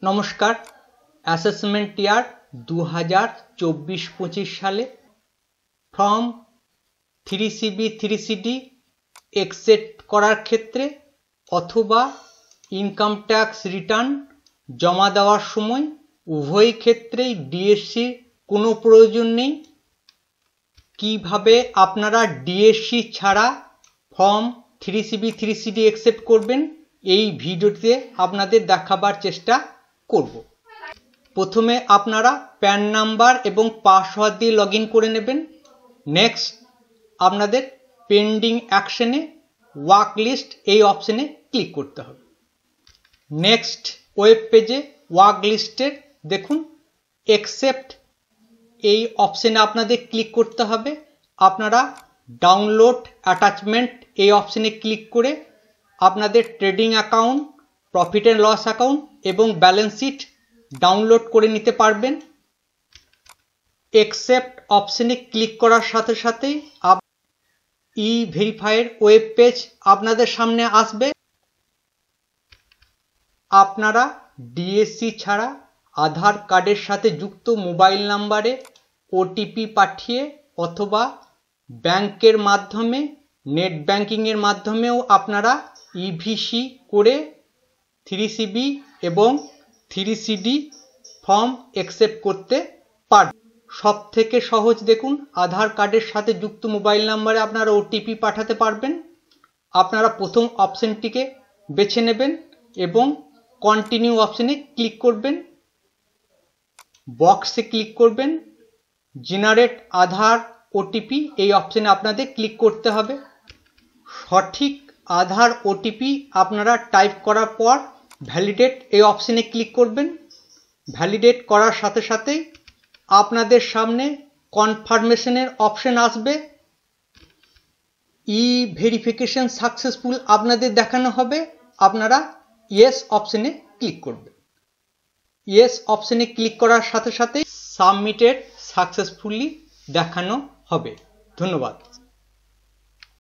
নমস্কার, অ্যাসেসমেন্ট ইয়ার 2024-25 সালে form 3CB 3CD accept করার ক্ষেত্রে অথবা ইনকাম ট্যাক্স রিটার্ন জমা দেওয়ার সময় উভয় ক্ষেত্রেই ডিএসসির কোনো প্রয়োজন নেই। কিভাবে আপনারা ডিএসসি ছাড়া ফর্ম 3CB 3CD একসেপ্ট করবেন এই ভিডিওতে আপনাদের দেখাবার চেষ্টা করব। প্রথমে আপনারা প্যান নাম্বার এবং পাসওয়ার্ড দিয়ে লগইন করে নেবেন। নেক্সট আপনাদের পেন্ডিং অ্যাকশনে ওয়ার্ক লিস্ট এই অপশনে ক্লিক করতে হবে। নেক্সট ওয়েব পেজে ওয়ার্ক লিস্টের দেখুন একসেপ্ট এই অপশনে আপনাদের ক্লিক করতে হবে। আপনারা ডাউনলোড অ্যাটাচমেন্ট এই অপশনে ক্লিক করে আপনাদের trading account, profit and loss account এবং ব্যালেন্স শিট ডাউনলোড করে নিতে পারবেন। একসেপ্ট অপশনে ক্লিক করার সাথে সাথেই ই ভেরিফাইয়ের ওয়েব পেজ আপনাদের সামনে আসবে। আপনারা ডিএসসি ছাড়া আধার কার্ডের সাথে যুক্ত মোবাইল নাম্বারে ওটিপি পাঠিয়ে অথবা ব্যাংকের মাধ্যমে নেট ব্যাংকিংয়ের মাধ্যমেও আপনারা ইভিসি করে 3CB এবং 3CD ফর্ম একসেপ্ট করতে পারবেন। সব থেকে সহজ দেখুন, আধার কার্ডের সাথে যুক্ত মোবাইল নাম্বারে আপনারা ওটিপি পাঠাতে পারবেন। আপনারা প্রথম অপশনটিকে বেছে নেবেন এবং কন্টিনিউ অপশনে ক্লিক করবেন। বক্সে ক্লিক করবেন, জেনারেট আধার ওটিপি এই অপশনে আপনাদের ক্লিক করতে হবে। সঠিক আধার ওটিপি আপনারা টাইপ করার পর ভ্যালিডেট এই অপশনে ক্লিক করবেন। ভ্যালিডেট করার সাথে সাথেই আপনাদের সামনে কনফার্মেশনের অপশন আসবে। ই ভেরিফিকেশন সাকসেসফুল আপনাদের দেখানো হবে। আপনারা ইয়েস অপশনে ক্লিক করবেন। ইয়েস অপশনে ক্লিক করার সাথে সাথে সাবমিটেড সাকসেসফুলি দেখানো হবে। ধন্যবাদ।